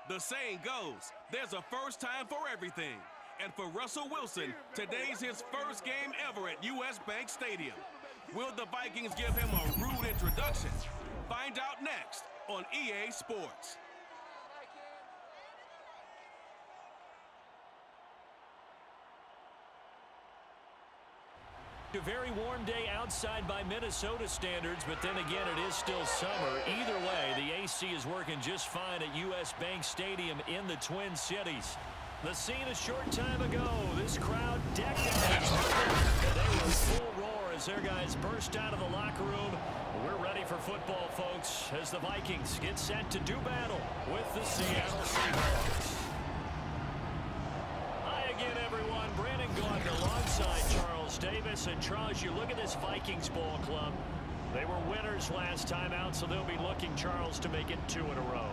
The saying goes, there's a first time for everything. And for Russell Wilson, today's his first game ever at US Bank Stadium. Will the Vikings give him a rude introduction? Find out next on EA Sports. A very warm day outside by Minnesota standards, but then again, it is still summer. Either way, the AC is working just fine at US Bank Stadium in the Twin Cities. The scene a short time ago, this crowd decked out. They were full roar as their guys burst out of the locker room. We're ready for football, folks, as the Vikings get set to do battle with the Seattle Seahawks. Hi again, everyone. Brandon Gordon alongside Charles Davis. And Charles, you look at this Vikings ball club. They were winners last time out, so they'll be looking, Charles, to make it 2 in a row.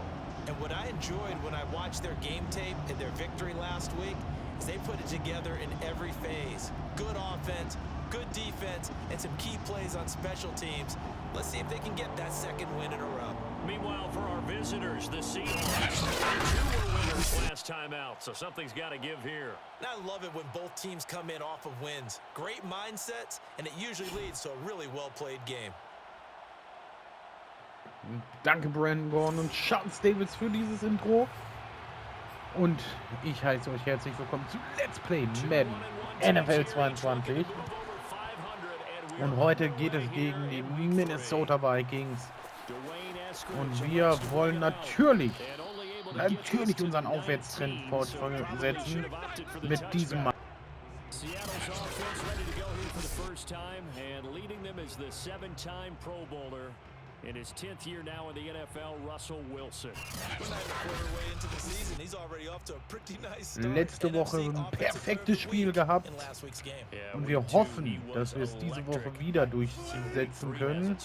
And what I enjoyed when I watched their game tape and their victory last week is they put it together in every phase. Good offense, good defense, and some key plays on special teams. Let's see if they can get that second win in a row. Meanwhile, for our visitors, the Seahawks, 2 were winners last time out, so something's got to give here. And I love it when both teams come in off of wins. Great mindsets, and it usually leads to a really well-played game. Danke Brandon Gordon und Charles Davis für dieses Intro. Und ich heiße euch herzlich willkommen zu Let's Play Madden NFL 22. Und heute geht es gegen die Minnesota Vikings. Und wir wollen natürlich unseren Aufwärtstrend fortsetzen mit diesem Mal. Seattle's offense ready to go here for the first time, and leading them is the 7-time Pro Bowler. In his 10th year now in the NFL, Russell Wilson. Letzte Woche ein perfektes Spiel gehabt und wir hoffen, dass wir es diese Woche wieder durchsetzen können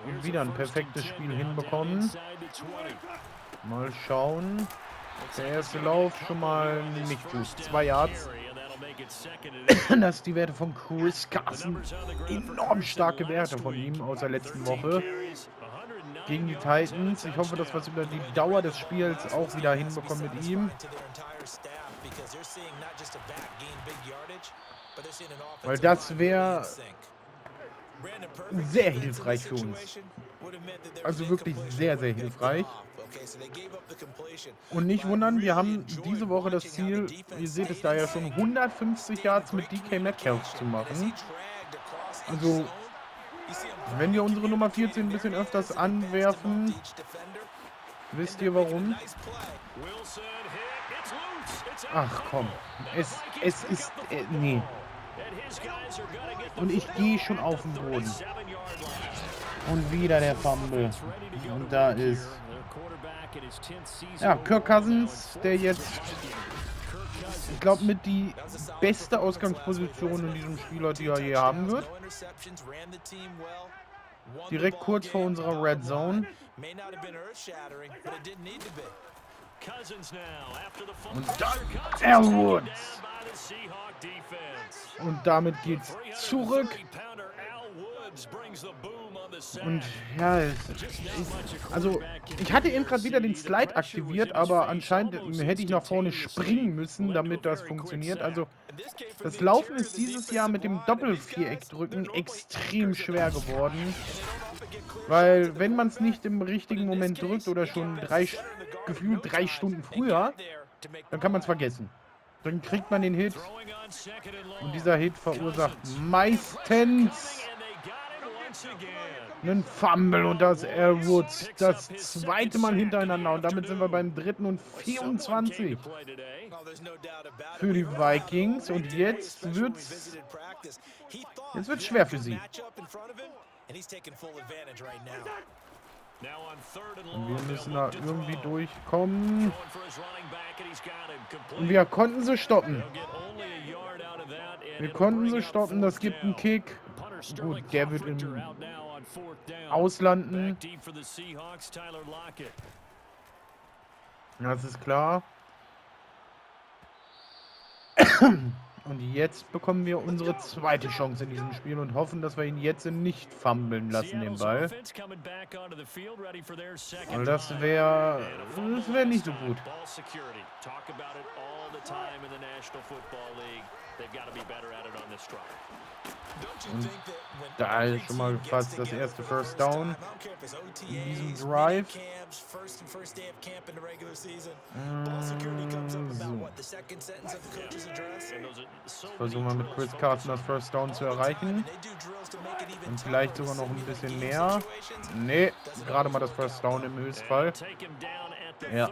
und wieder ein perfektes Spiel hinbekommen. Mal schauen. Der erste Lauf schon mal nicht gut. 2 Yards. Das ist die Werte von Chris Carson. Enorm starke Werte von ihm aus der letzten Woche gegen die Titans. Ich hoffe, dass wir es über die Dauer des Spiels auch wieder hinbekommen mit ihm. Weil das wäre sehr hilfreich für uns. Also wirklich sehr, sehr hilfreich. Und nicht wundern, wir haben diese Woche das Ziel, ihr seht es da ja schon, 150 Yards mit DK Metcalf zu machen. Also, wenn wir unsere Nummer 14 ein bisschen öfters anwerfen, wisst ihr warum? Ach komm, es ist, nee. Und ich gehe schon auf den Boden. Und wieder der Fumble. Und da ist... Ja, Kirk Cousins, der jetzt, ich glaube, mit die beste Ausgangsposition in diesem Spieler, die er je haben wird. Direkt kurz vor unserer Red Zone. Und dann Elwoods. Und damit geht's zurück. Und ja, also ich hatte eben gerade wieder den Slide aktiviert, aber anscheinend hätte ich nach vorne springen müssen, damit das funktioniert. Also das Laufen ist dieses Jahr mit dem Doppelviereckdrücken extrem schwer geworden. Weil wenn man es nicht im richtigen Moment drückt oder schon gefühlt 3 Stunden früher, dann kann man es vergessen. Dann kriegt man den Hit und dieser Hit verursacht meistens einen Fumble und das Elwoods das zweite Mal hintereinander und damit sind wir beim 3. und 24 für die Vikings und jetzt wird's schwer für sie. Und wir müssen da irgendwie durchkommen. Und wir konnten sie stoppen. Das gibt einen Kick. Gut, der wird im Auslanden. Das ist klar. Und jetzt bekommen wir unsere zweite Chance in diesem Spiel und hoffen, dass wir ihn jetzt nicht fummeln lassen, den Ball. Weil das wäre nicht so gut. Und da ist schon mal fast das erste First Down in diesem Drive. So. Versuchen wir mit Chris Carson das First Down zu erreichen. Und vielleicht sogar noch ein bisschen mehr. Nee, gerade mal das First Down im Höchstfall. Ja.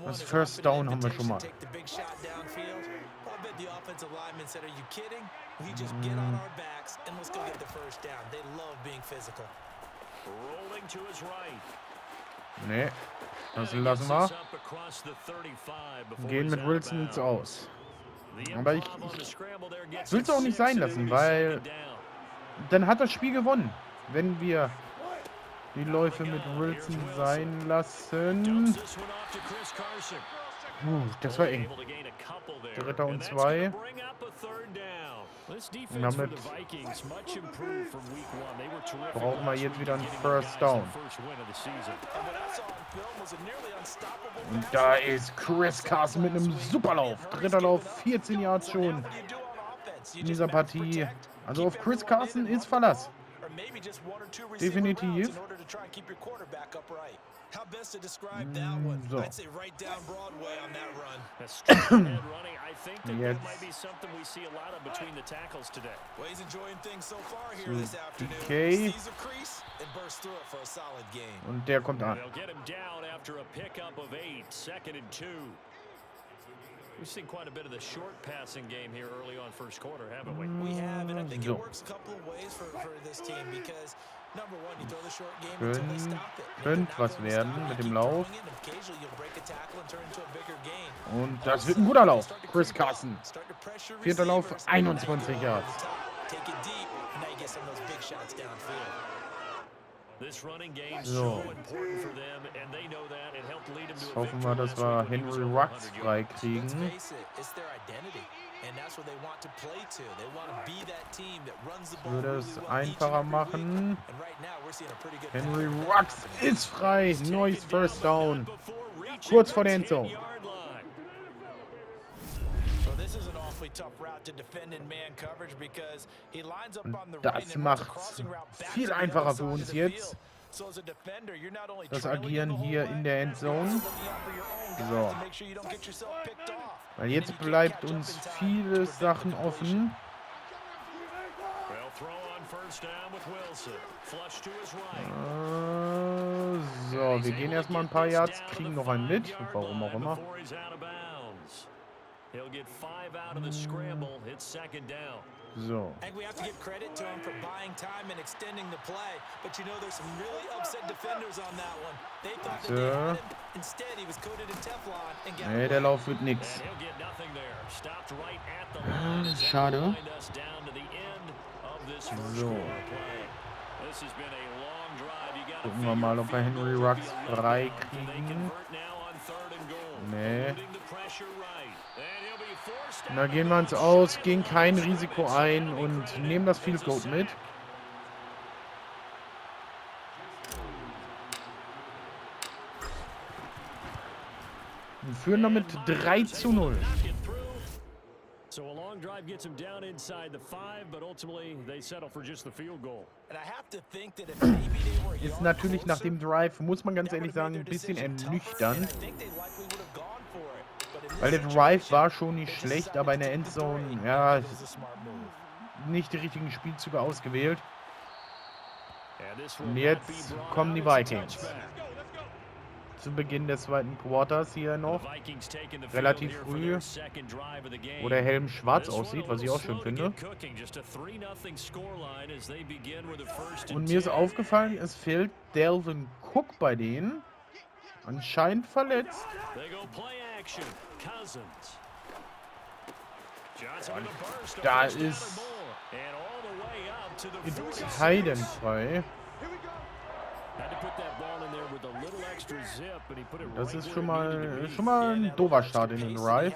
Das First Down haben wir schon mal. Nee, das lassen wir. Gehen mit Wilson ins Aus. Aber ich will es auch nicht sein lassen, weil dann hat das Spiel gewonnen, wenn wir die Läufe mit Wilson sein lassen. Das war eng. 3. und 2. Und damit brauchen wir jetzt wieder einen First Down. Und da ist Chris Carson mit einem Superlauf. 3. Lauf, 14 Yards schon in dieser Partie. Also auf Chris Carson ist Verlass. Definitiv. So. Jetzt DK. Und der kommt an. We've seen quite a bit of the short passing game here early on first quarter, haven't we? We have, and I think it works a couple of ways for this team because number one, you throw the short game until they stop it. Könnte was werden mit dem Lauf. Und das wird ein guter Lauf. Chris Carson. 4. Lauf, 21 Yards. So. Jetzt hoffen wir, dass wir Henry Ruggs freikriegen. Würde es einfacher machen. Henry Ruggs ist frei. Neues First Down. Kurz vor der Endzone. Und das macht es viel einfacher für uns jetzt. Das Agieren hier in der Endzone. So. Weil jetzt bleibt uns viele Sachen offen. So, wir gehen erstmal ein paar Yards, kriegen noch einen mit. Warum auch immer. So. Nee, der Lauf wird nix. Schade. So. Gucken wir mal, ob wir Henry Ruggs frei kriegen. Nee. Da gehen wir ins Aus, gehen kein Risiko ein und nehmen das Field Goal mit. Und führen damit 3:0. Ist natürlich nach dem Drive, muss man ganz ehrlich sagen, ein bisschen ernüchternd. Weil der Drive war schon nicht schlecht, aber in der Endzone, ja, nicht die richtigen Spielzüge ausgewählt. Und jetzt kommen die Vikings. Zu Beginn des zweiten Quarters hier noch. Relativ früh. Wo der Helm schwarz aussieht, was ich auch schön finde. Und mir ist aufgefallen, es fehlt Dalvin Cook bei denen. Anscheinend verletzt. Und da ist Tiden frei. Das ist schon mal ein doofer Start in den Drive.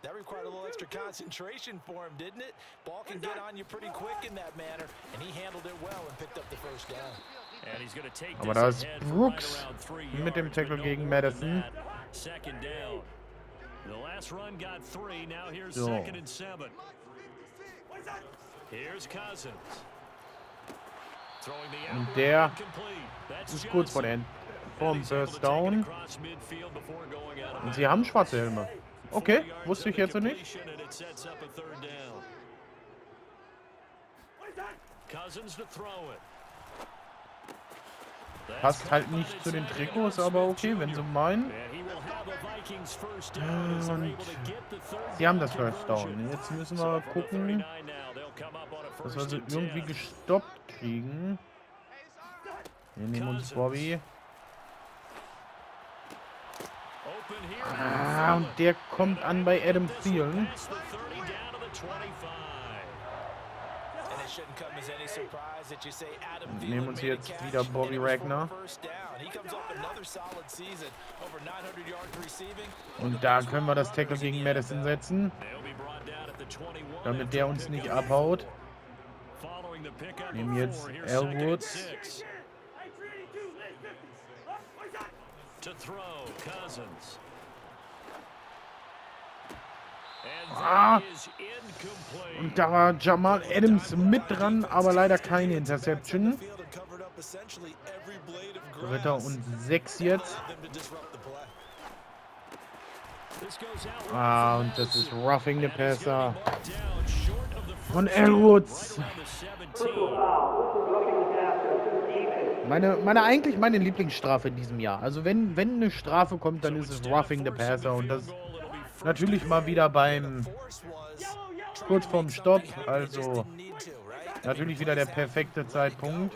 That required a little extra concentration for him, didn't it? Ball can get on you pretty quick in that manner, and he handled it well and picked up the first down. Aber da ist Brooks mit dem Tackle gegen Madison. So. Und der ist kurz vor dem First Down. Und sie haben schwarze Helme. Okay, wusste ich jetzt nicht. Passt halt nicht zu den Trikots, aber okay, wenn sie meinen. Und sie haben das First Down. Jetzt müssen wir gucken, dass wir sie irgendwie gestoppt kriegen. Wir nehmen uns Bobby. Und der kommt an bei Adam Thielen. Und nehmen uns jetzt wieder Bobby Wagner. Und da können wir das Tackle gegen Madison setzen, damit der uns nicht abhaut. Nehmen jetzt Elwoods. Und da war Jamal Adams mit dran, aber leider keine Interception. 3. und 6 jetzt. Und das ist Roughing the Passer von Elwoods. Meine Lieblingsstrafe in diesem Jahr. Also wenn eine Strafe kommt, dann ist es Roughing the Passer. Und das natürlich mal wieder kurz vorm Stopp. Also natürlich wieder der perfekte Zeitpunkt.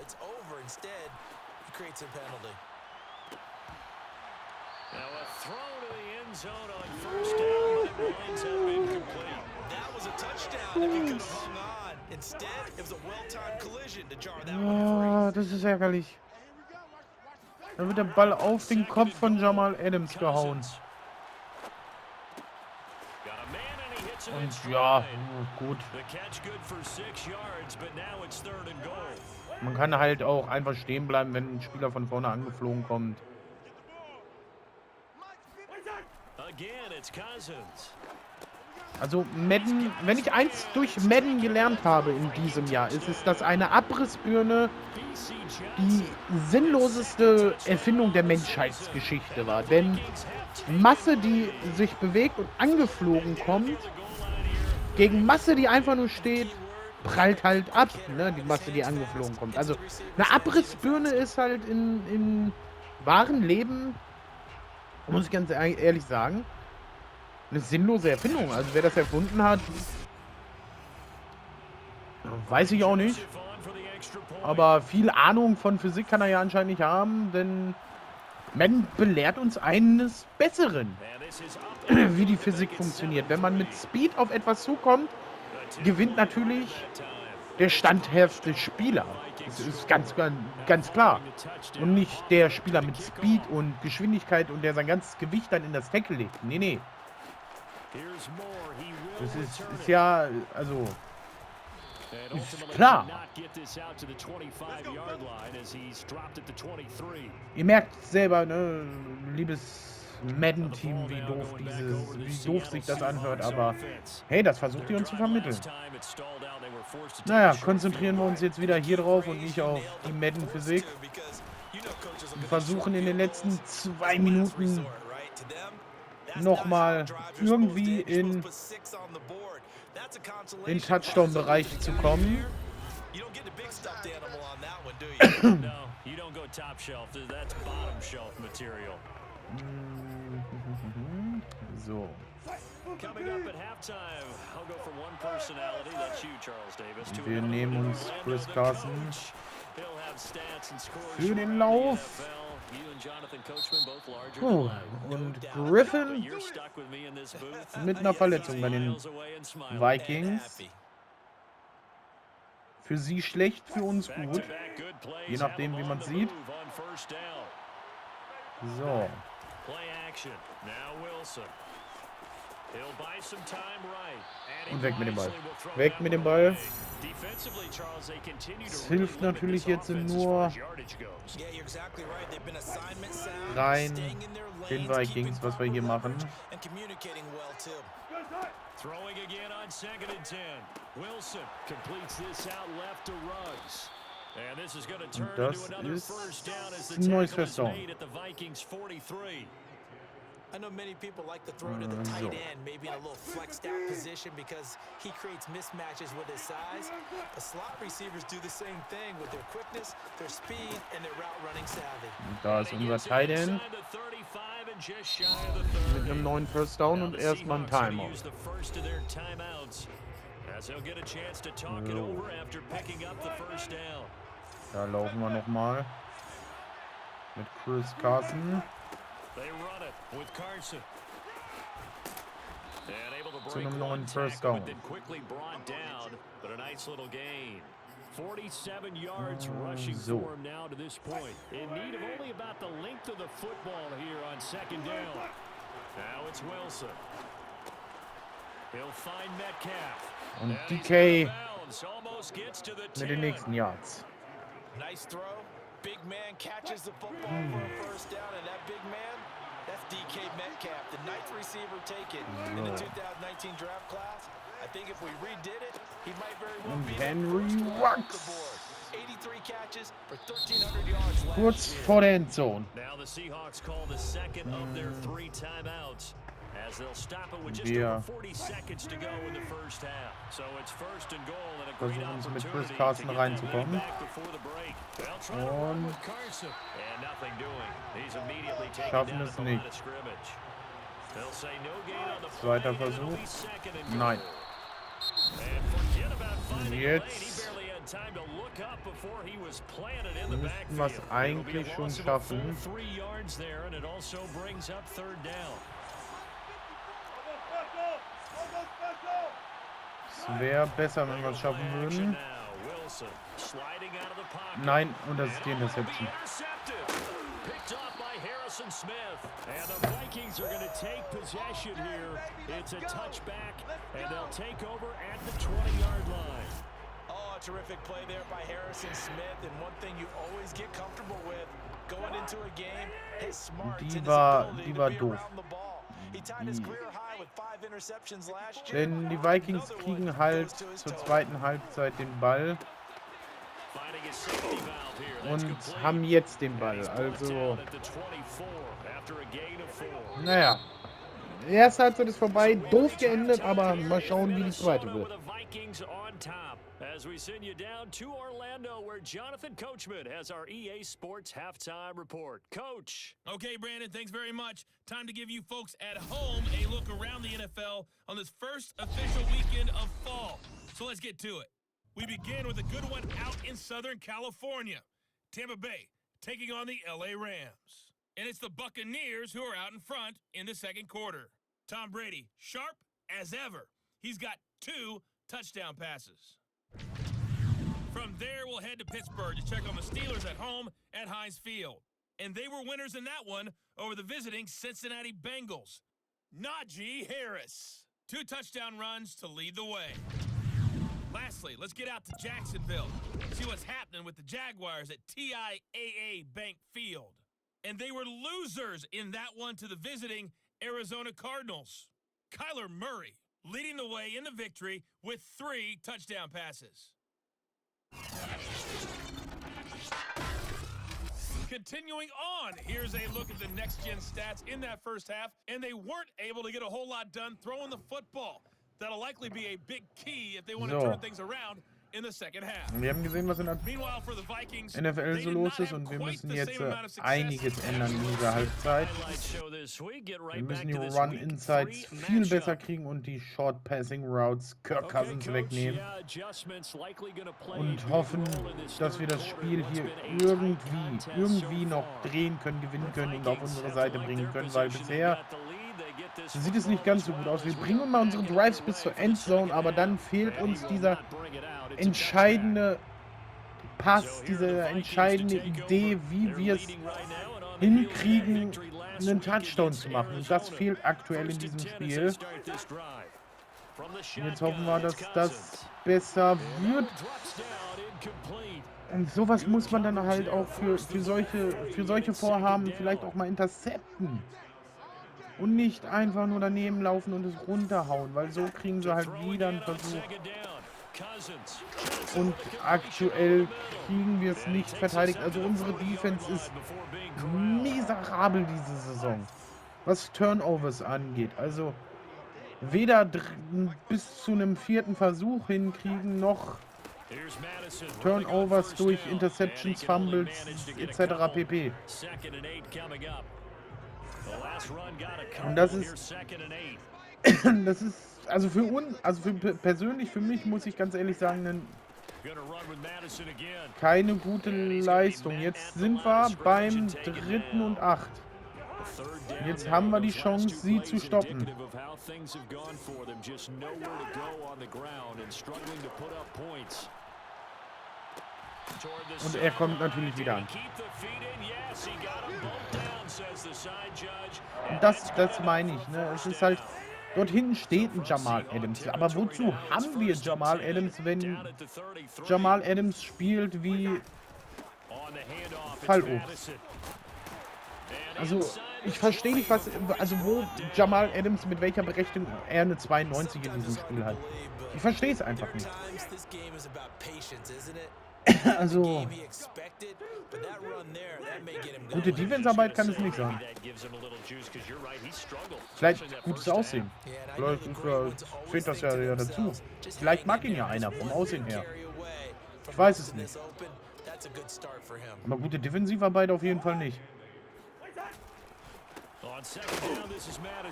Oh, das ist ärgerlich. Da wird der Ball auf den Kopf von Jamal Adams gehauen. Und ja, gut. Man kann halt auch einfach stehen bleiben, wenn ein Spieler von vorne angeflogen kommt. Also Madden, wenn ich eins durch Madden gelernt habe in diesem Jahr, ist es, dass eine Abrissbirne die sinnloseste Erfindung der Menschheitsgeschichte war. Denn Masse, die sich bewegt und angeflogen kommt, gegen Masse, die einfach nur steht, prallt halt ab, ne? Die Masse, die angeflogen kommt. Also eine Abrissbirne ist halt im wahren Leben, muss ich ganz ehrlich sagen, eine sinnlose Erfindung. Also wer das erfunden hat, weiß ich auch nicht. Aber viel Ahnung von Physik kann er ja anscheinend nicht haben, denn Madden belehrt uns eines Besseren, wie die Physik funktioniert. Wenn man mit Speed auf etwas zukommt, gewinnt natürlich der standhafte Spieler. Das ist ganz klar. Und nicht der Spieler mit Speed und Geschwindigkeit und der sein ganzes Gewicht dann in das Tackle legt. Nee. Das ist ja, also, ist klar. Ihr merkt selber, ne, liebes Madden-Team, wie doof sich das anhört, aber hey, das versucht ihr uns zu vermitteln. Naja, konzentrieren wir uns jetzt wieder hier drauf und nicht auf die Madden-Physik. Wir versuchen in den letzten 2 Minuten nochmal irgendwie in den Touchdown-Bereich zu kommen. So. Wir nehmen uns Chris Carson für den Lauf. Und Griffin mit einer Verletzung bei den Vikings. Für sie schlecht, für uns gut. Je nachdem, wie man es sieht. So. Und weg mit dem Ball. Weg mit dem Ball. Es hilft natürlich jetzt nur rein den Vikings, was wir hier machen. Throwing again on 2nd and 10. Wilson completes this out left to Ruggs. And this is going to turn into another first down as the Neue tackle is Saison. made at the Vikings 43. I know many people like to throw to the tight end, maybe in a little flexed out position because he creates mismatches with his size. The slot receivers do the same thing with their quickness, their speed, and their route running savvy. Da ist unser Tight End mit einem neuen First Down und erstmal ein Timeout. Da laufen wir nochmal mit Chris Carson. Zu einem neuen First Down. 47 yards rushing for him now to this point. In need of only about the length of the football here on 2nd down. Now it's Wilson. He'll find Metcalf. Und DK mit den nächsten Yards. Nice throw. Big man catches the football for a first down, and that big man, that's DK Metcalf, the 9th receiver taken in the 2019 draft class. I think if we redid it, he might very well be Henry Ruggs. 83 catches for 1,300 yards last Kurz year. vor der Endzone. Now the Seahawks call the second of their 3 timeouts as they'll stop it with just over 40 seconds to go in the first half. So it's 1st and goal and a great Versuchen es mit opportunity Chris Carson to get the lead reinzukommen. back before the break. They'll try to run with Carson. And nothing doing. He's immediately taken Schaffen down es at the line nicht. of scrimmage. They'll say no gain on the Zweiter play, and it'll Versuch. be 2nd and goal. Nein. And forget about finding a lane. He Jetzt barely had time to look up before he was planted in the müssten wir es backfield. eigentlich schon schaffen. 3 yards there, and it also brings up 3rd down. Es wäre besser, wenn wir es schaffen würden. Nein, und das ist die Interception. Smith, and the Vikings are going to take possession here. It's a touchback, and they'll take over at the 20-yard line. Oh, a terrific play there by Harrison Smith, and one thing you always get comfortable with going into a game, his smarts and his ability to be around the ball. He tied his career high with 5 interceptions last year. Denn die Vikings kriegen halt zur zweiten Halbzeit den Ball und haben jetzt den Ball. Also, naja, die erste Halbzeit ist vorbei, doof geendet, aber mal schauen, wie die zweite wird. As we send you down to Orlando, where Jonathan Coachman has our EA Sports halftime report. Coach. Okay, Brandon, thanks very much. Time to give you folks at home a look around the NFL on this first official weekend of fall. So let's get to it. We begin with a good one out in Southern California. Tampa Bay taking on the LA Rams. And it's the Buccaneers who are out in front in the second quarter. Tom Brady, sharp as ever. He's got 2 touchdown passes. From there, we'll head to Pittsburgh to check on the Steelers at home at Heinz Field. And they were winners in that one over the visiting Cincinnati Bengals. Najee Harris. 2 touchdown runs to lead the way. Lastly, let's get out to Jacksonville. See what's happening with the Jaguars at TIAA Bank Field. And they were losers in that one to the visiting Arizona Cardinals. Kyler Murray leading the way in the victory with 3 touchdown passes. Continuing on, here's a look at the next-gen stats in that first half, and they weren't able to get a whole lot done throwing the football. That'll likely be a big key if they want to turn things around in the second half. Wir haben gesehen, was in der Meanwhile, for the Vikings, NFL so los ist, und wir müssen jetzt einiges ändern in dieser Halbzeit. Wir müssen die Run-Insights viel besser kriegen und die Short-Passing-Routes Kirk Cousins wegnehmen. Und hoffen, dass wir das Spiel hier irgendwie noch drehen können, gewinnen können und auf unsere Seite bringen können, weil bisher sieht es nicht ganz so gut aus. Wir bringen mal unsere Drives bis zur Endzone, aber dann fehlt uns dieser entscheidende Pass, diese entscheidende Idee, wie wir es hinkriegen, einen Touchdown zu machen. Und das fehlt aktuell in diesem Spiel. Und jetzt hoffen wir, dass das besser wird. Und sowas muss man dann halt auch für solche Vorhaben vielleicht auch mal intercepten. Und nicht einfach nur daneben laufen und es runterhauen, weil so kriegen sie halt wieder einen Versuch. Und aktuell kriegen wir es nicht verteidigt. Also unsere Defense ist miserabel diese Saison, was Turnovers angeht. Also weder bis zu einem 4. Versuch hinkriegen, noch Turnovers durch Interceptions, Fumbles etc. pp. Und das ist also für uns, persönlich für mich, muss ich ganz ehrlich sagen, keine gute Leistung. Jetzt sind wir beim 3. und 8. Jetzt haben wir die Chance, sie zu stoppen. Und er kommt natürlich wieder an. Und das meine ich, ne? Es ist halt, dort hinten steht ein Jamal Adams. Aber wozu haben wir Jamal Adams, wenn Jamal Adams spielt wie Fallobst? Also, ich verstehe nicht, wo Jamal Adams, mit welcher Berechtigung er eine 92 in diesem Spiel hat. Ich verstehe es einfach nicht. Also, gute Defense-Arbeit kann es nicht sein. Vielleicht gutes Aussehen. Vielleicht fehlt das ja dazu. Vielleicht mag ihn ja einer vom Aussehen her. Ich weiß es nicht. Aber gute Defensivarbeit auf jeden Fall nicht.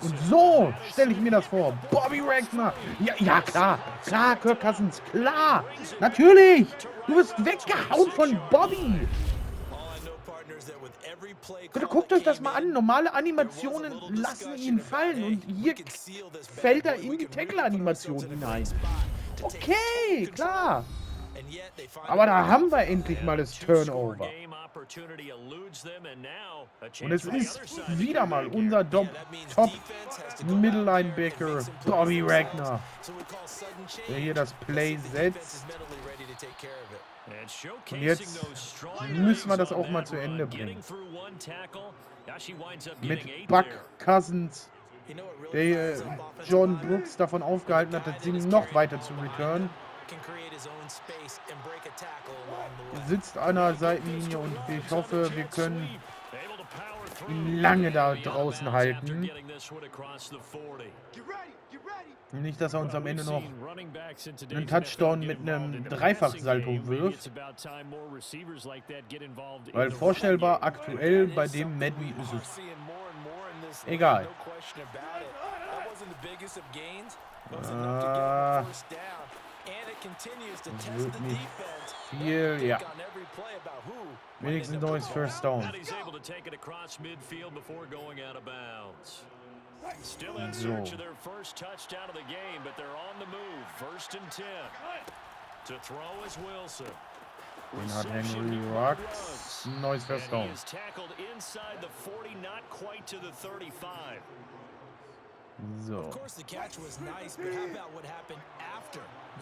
Und so stelle ich mir das vor. Bobby Wagner. Ja, klar. Klar, Kirk Cousins. Klar. Natürlich. Du wirst weggehauen von Bobby. Bitte guckt euch das mal an. Normale Animationen lassen ihn fallen. Und hier fällt er in die Tackle-Animation hinein. Okay, klar. Aber da haben wir endlich mal das Turnover. Und es ist wieder mal unser Top-Middle-Linebacker Bobby Wagner, der hier das Play setzt. Und jetzt müssen wir das auch mal zu Ende bringen. Mit Buck Cousins, der John Brooks davon aufgehalten hat, das Ding noch weiter zu returnen. Sitzt an der Seitenlinie und ich hoffe, wir können ihn lange da draußen halten. Nicht, dass er uns am Ende noch einen Touchdown mit einem Dreifach-Salto wirft. Weil vorstellbar aktuell bei dem Madden ist es. Egal. Wird nicht viel, ja. Wenigstens neues First Down. So. Den hat Henry Rux. Neues First Down. So. Of course, the catch was nice, but how about what happened after?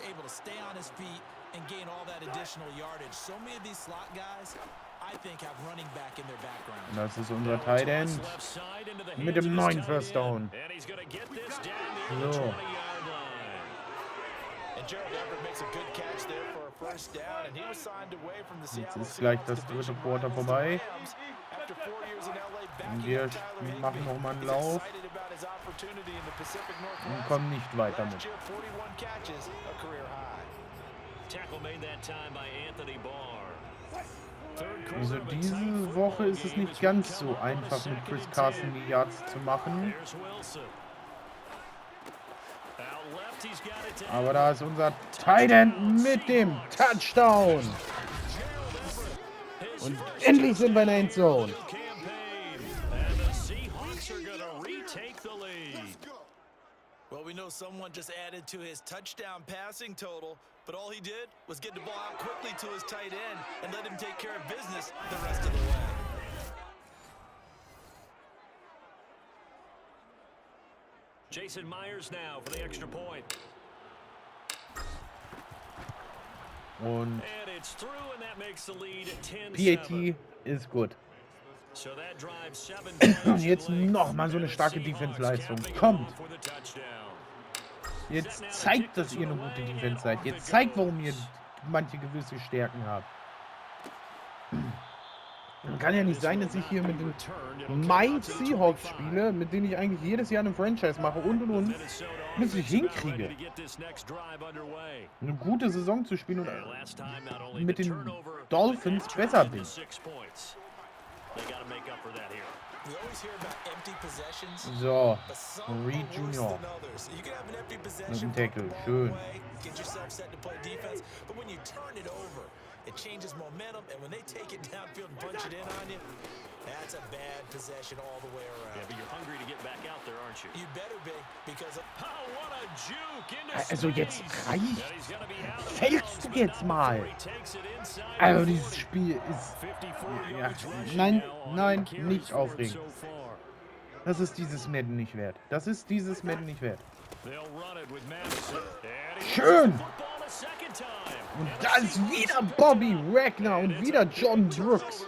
Able to stay on his feet and gain all that additional yardage. So many of these slot guys, I think, have running back in their background. Das ist unser Tight End mit dem neuen First Down. So. Jetzt ist gleich das 3. Quarter vorbei. Und wir machen noch mal einen Lauf und kommen nicht weiter mit. Also diese Woche ist es nicht ganz so einfach, mit Chris Carson die Yards zu machen. Aber da ist unser Tight End mit dem Touchdown. Und endlich sind wir in der Endzone. Well, we know someone just added to his touchdown passing total. but all he did was get the ball out quickly to his tight end and let him take care of business the rest of the way. Jason Myers now for the extra point. Und And it's through, and that makes the lead 10-7. PAT ist gut. So that drives 7 Und jetzt nochmal so eine starke Defense-Leistung. Kommt! Jetzt zeigt, dass ihr eine gute Defense seid. Jetzt zeigt, warum ihr manche gewisse Stärken habt. Kann ja nicht sein, dass ich hier mit den Seahawks spiele, mit denen ich eigentlich jedes Jahr eine Franchise mache und, bis ich hinkriege, eine gute Saison zu spielen und mit den Dolphins besser bin. So, Reed Jr. Mit dem Tackle, schön. It changes momentum, and when they take it downfield and punch it in on you, that's a bad possession all the way around. Yeah, but you're hungry to get back out there, aren't you? You better be, because of... Oh, what a juke into Also jetzt space. reicht. And he's gonna be out of Fällst du bounds jetzt mal? before he takes it inside Also the dieses 40. Spiel ist... 54 Ja, yards rushing nein, now on nein, carries nicht scored aufregen. so far. Das ist dieses Madden nicht wert. Das ist dieses Madden nicht wert. They'll run it with Madison. And he Schön! loses the football a second time. Und da ist wieder Bobby Wagner und wieder John Brooks,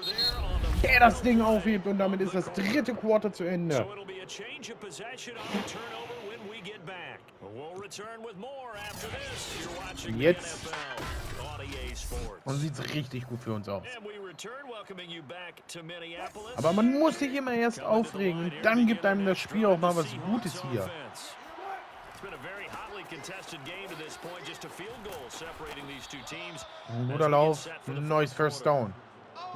der das Ding aufhebt und damit ist das dritte Quarter zu Ende. So it'll be a change of possession on the turnover when we get back. We'll return with more after this. You're watching Jetzt. the NFL on EA Sports. Und sieht richtig gut für uns aus. And we return, welcoming you back to Minneapolis. Aber man muss sich immer erst aufregen und dann gibt einem das Spiel auch mal was Gutes hier. It's been a very hotly contested game to this point, just a field goal separating these two teams. Ein guter Lauf, ein neues First Down.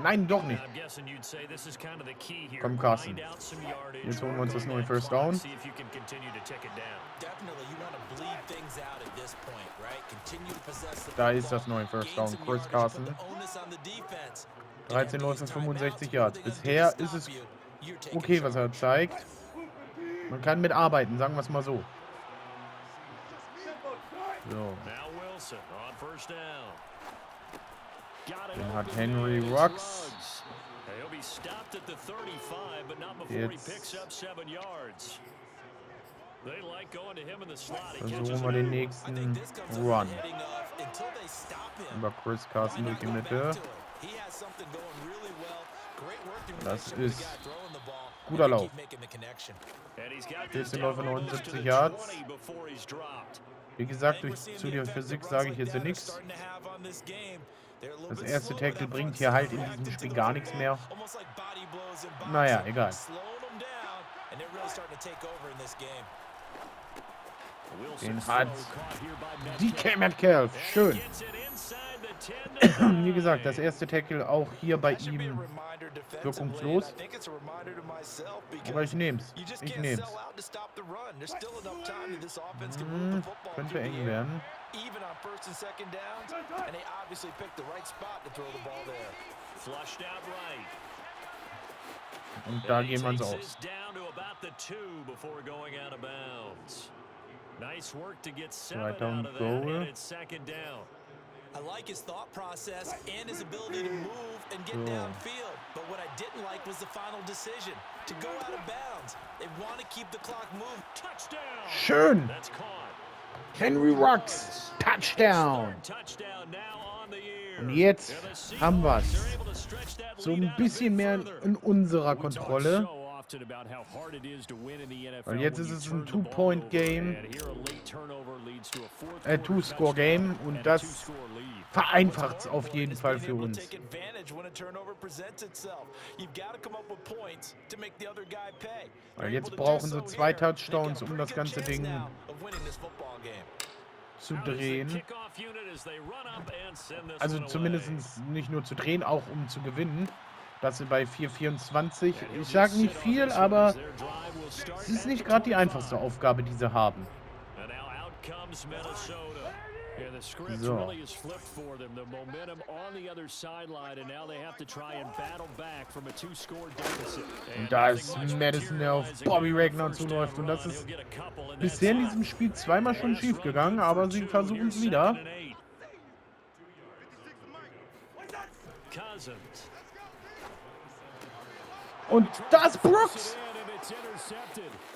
Nein, doch nicht. I'm guessing you'd say this is kind of the key here. Komm, Carsten. Find out some yardage, Jetzt holen wir uns das work on neue that First clock, Down. see if you can continue to tick it down. Definitely, you want to bleed things out at this point, right? Continue to possess the Da ist das neue First Down. Chris Carson. 13 Läufe, 65 Yards. Bisher ist es okay, was er zeigt. Man kann mitarbeiten, sagen wir es mal so. So. Now Wilson on first down. Got it Den open hat to Henry Ruggs. Ruggs. He'll be stopped at the 35, but not before he Jetzt picks up 7 yards. They like going to him in the slot. He versuchen catches wir it. den nächsten Run. Über Chris Carson durch die Mitte. Das ist guter Lauf. And he's got 14 this Läufe, down almost to 79 the Yards. 20 before he's dropped. Wie gesagt, zu der Physik sage ich jetzt nichts. Das erste Tackle bringt hier halt in diesem Spiel gar nichts mehr. Naja, egal. Den hat DK Metcalf. Schön. Wie gesagt, das erste Tackle auch hier bei ihm wirkungslos. Aber ich nehm's. Ich nehm's. Könnte eng werden. Und da gehen wir uns aus. Nice work to get 7 Zweiter out und of that, and Goal. it's second down. I like his thought process and his ability to move and get downfield. But what I didn't like was the final decision to go out of bounds. They want to keep the clock moving. Touchdown! Schön. That's caught. Henry Ruggs. Touchdown. Touchdown now on the year. Und jetzt haben wir's. So ein bisschen mehr in unserer Kontrolle. Weil jetzt ist es ein Two-Point-Game, Two-Score-Game und das vereinfacht es auf jeden Fall für uns. Weil jetzt brauchen sie 2 Touchdowns, um das ganze Ding zu drehen. Also zumindest nicht nur zu drehen, auch um zu gewinnen. Das sind bei 4:24. Ich sage nicht viel, aber es ist nicht gerade die einfachste Aufgabe, die sie haben. So. Und da ist Madison, der auf Bobby Wagner zuläuft. Und das ist bisher in diesem Spiel zweimal schon schief gegangen, aber sie versuchen es wieder. Und das Brooks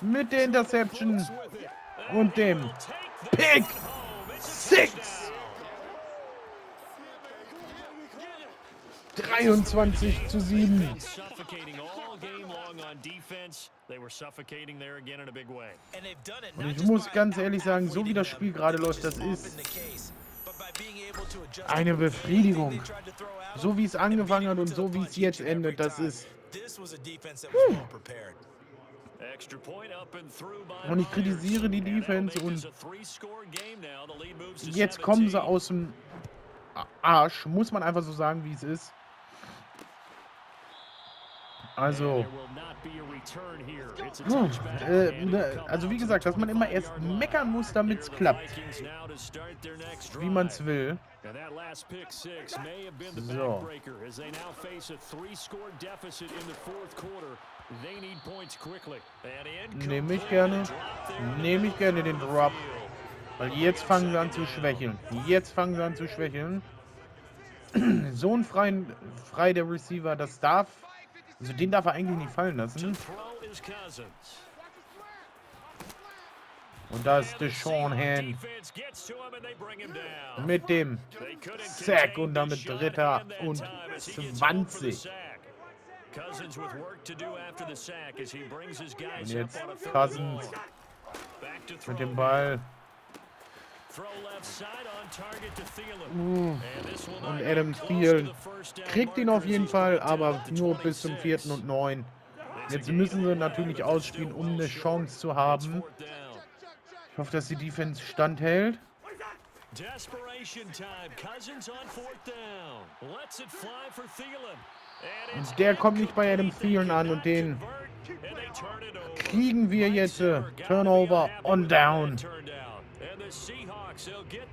mit der Interception und dem Pick 6. 23:7. Und ich muss ganz ehrlich sagen, so wie das Spiel gerade läuft, das ist eine Befriedigung. So wie es angefangen hat und so wie es jetzt endet, das ist... Und ich kritisiere die Defense und jetzt kommen sie aus dem Arsch, muss man einfach so sagen, wie es ist. Also, also wie gesagt, dass man immer erst meckern muss, damit es klappt. Wie man es will. So. Nehme ich gerne den Drop. Weil jetzt fangen sie an zu schwächeln. So ein frei der Receiver, das darf... Also den darf er eigentlich nicht fallen lassen. Und da ist Deshaun Hand mit dem Sack und damit Dritter und 20. Und jetzt Cousins mit dem Ball. Und Adam Thielen kriegt ihn auf jeden Fall, aber nur bis zum 4. und 9. Jetzt müssen sie natürlich ausspielen, um eine Chance zu haben. Ich hoffe, dass die Defense standhält. Und der kommt nicht bei Adam Thielen an und den kriegen wir jetzt. Turnover on down.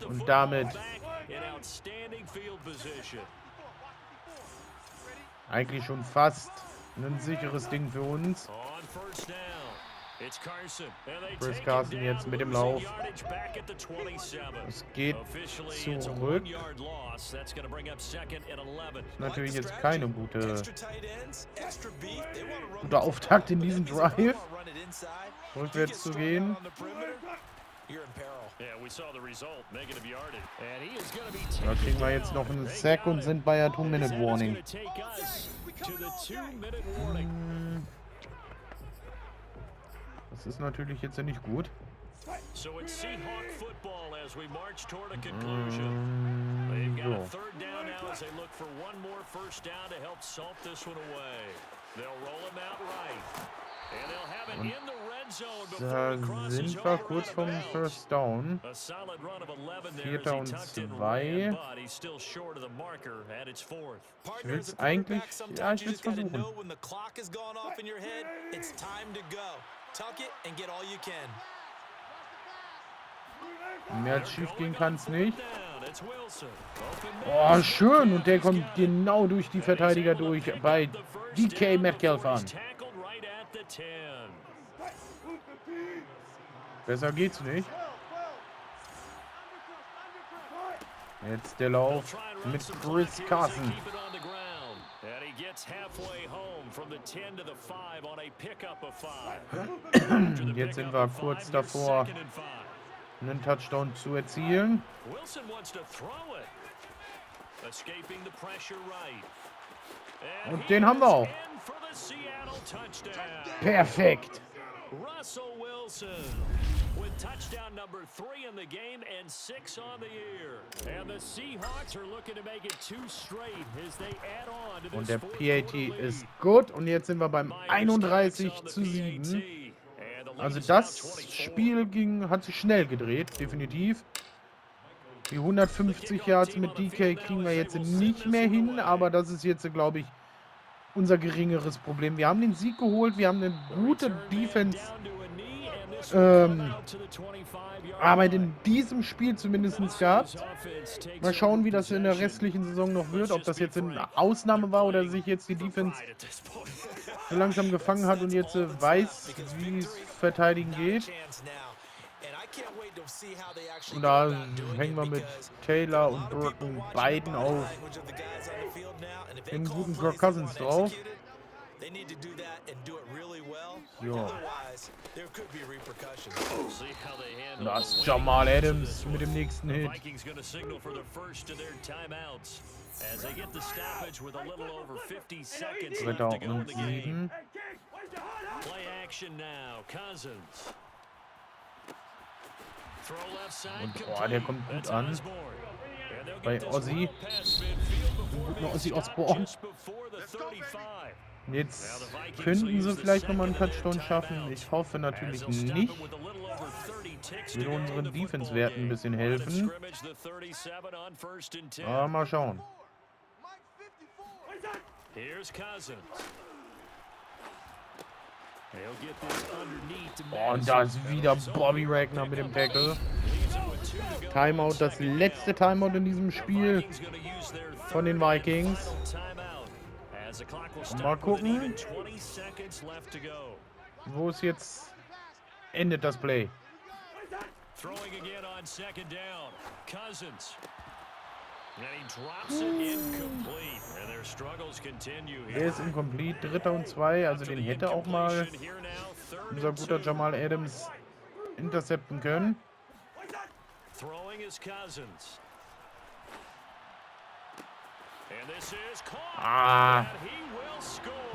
Und damit eigentlich schon fast ein sicheres Ding für uns. Chris Carson jetzt mit dem Lauf. Es geht zurück. Natürlich jetzt keine guter Auftakt in diesem Drive. Rückwärts zu gehen. Da kriegen wir jetzt noch einen Sack und sind bei der 2-Minute-Warning. Das ist natürlich jetzt ja nicht gut. So. Und da sind wir kurz vom First Down. 4. und 2. Ich will es eigentlich... Ja, ich will es versuchen. Mehr als schief gehen kann es nicht. Oh, schön. Und der kommt genau durch die Verteidiger durch bei DK Metcalf an. Besser geht's nicht. Jetzt der Lauf mit Chris Carson. Jetzt sind wir kurz davor, einen Touchdown zu erzielen. Und den haben wir auch. Perfekt. Russell Wilson with touchdown number 3 in the game and 6 on the year. And the Seahawks are looking to make it 2 straight as they add on to this. Und der PAT ist gut und jetzt sind wir beim 31:7. Also das Spiel hat sich schnell gedreht, definitiv. Die 150 Yards mit DK kriegen wir jetzt nicht mehr hin, aber das ist jetzt, glaube ich, unser geringeres Problem. Wir haben den Sieg geholt, wir haben eine gute Defense Arbeit in diesem Spiel zumindest gehabt. Mal schauen, wie das in der restlichen Saison noch wird, ob das jetzt eine Ausnahme war oder sich jetzt die Defense so langsam gefangen hat und jetzt weiß, wie es verteidigen geht. Und da hängen wir mit Taylor und Burton beiden auf den guten Kirk Cousins drauf. So. Und da ist Jamal Adams mit dem nächsten Hit. Dritter und 7. Und boah, der kommt gut an. Bei Ozzy. Den guten Ozzy Osbourne. Jetzt könnten sie vielleicht nochmal einen Touchdown schaffen. Ich hoffe natürlich nicht. Will unseren Defense-Werten ein bisschen helfen. Aber mal schauen. Oh, und da ist wieder Bobby Wagner mit dem Tackle. Timeout, das letzte Timeout in diesem Spiel von den Vikings. Und mal gucken, wo es jetzt endet, das Play. Der ist incomplete, 3. und 2, also den hätte auch mal unser guter Jamal Adams intercepten können. Ah,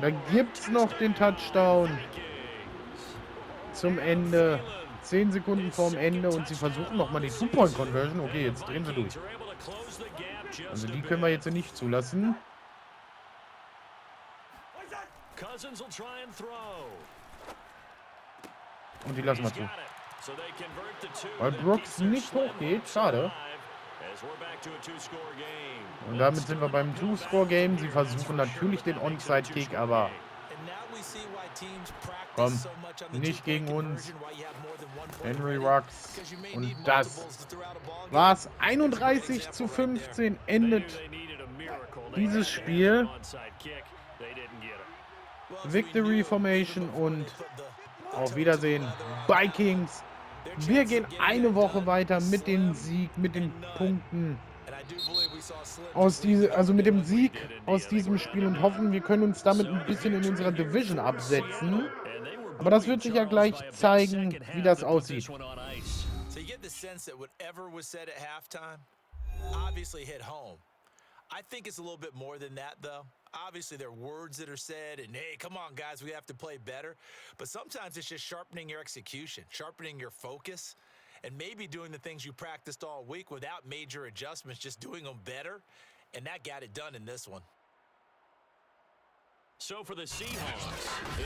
da gibt's noch den Touchdown zum Ende. 10 Sekunden vorm Ende und sie versuchen nochmal die Two-Point-Conversion. Okay, jetzt drehen sie durch. Also die können wir jetzt nicht zulassen. Und die lassen wir zu. Weil Brooks nicht hochgeht. Schade. Und damit sind wir beim Two-Score-Game. Sie versuchen natürlich den Onside-Kick, aber komm, nicht gegen uns. Henry Rux. Und das war's. 31:15 endet dieses Spiel. Victory Formation und auf Wiedersehen, Vikings. Wir gehen eine Woche weiter mit dem Sieg, mit den Punkten aus mit dem Sieg aus diesem Spiel und hoffen, wir können uns damit ein bisschen in unserer Division absetzen. Aber das wird sich ja gleich zeigen, wie das aussieht. I think it's a little bit more than that, though. Obviously, there are words that are said, and hey, come on, guys, we have to play better. But sometimes it's just sharpening your execution, sharpening your focus, and maybe doing the things you practiced all week without major adjustments, just doing them better. And that got it done in this one. So for the Seahawks,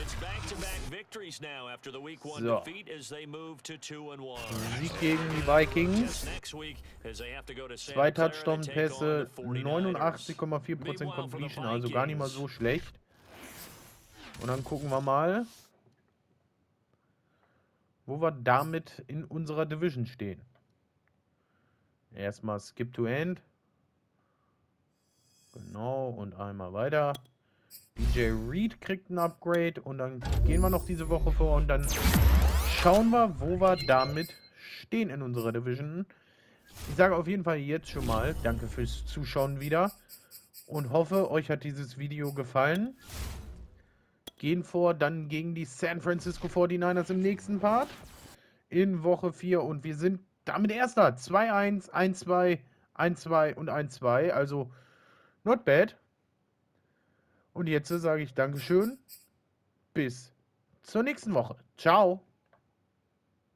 it's back-to-back victories now after the Week 1 defeat as they move to 2-1. Sieg gegen die Vikings. 2 Touchdown-Pässe, 89,4% Completion, also gar nicht mal so schlecht. Und dann gucken wir mal, wo wir damit in unserer Division stehen. Erstmal Skip to End. Genau, und einmal weiter. DJ Reed kriegt ein Upgrade und dann gehen wir noch diese Woche vor und dann schauen wir, wo wir damit stehen in unserer Division. Ich sage auf jeden Fall jetzt schon mal danke fürs Zuschauen wieder und hoffe, euch hat dieses Video gefallen. Gehen vor dann gegen die San Francisco 49ers im nächsten Part in Woche 4 und wir sind damit Erster. 2-1, 1-2, 1-2 und 1-2, also not bad. Und jetzt sage ich Dankeschön. Bis zur nächsten Woche. Ciao.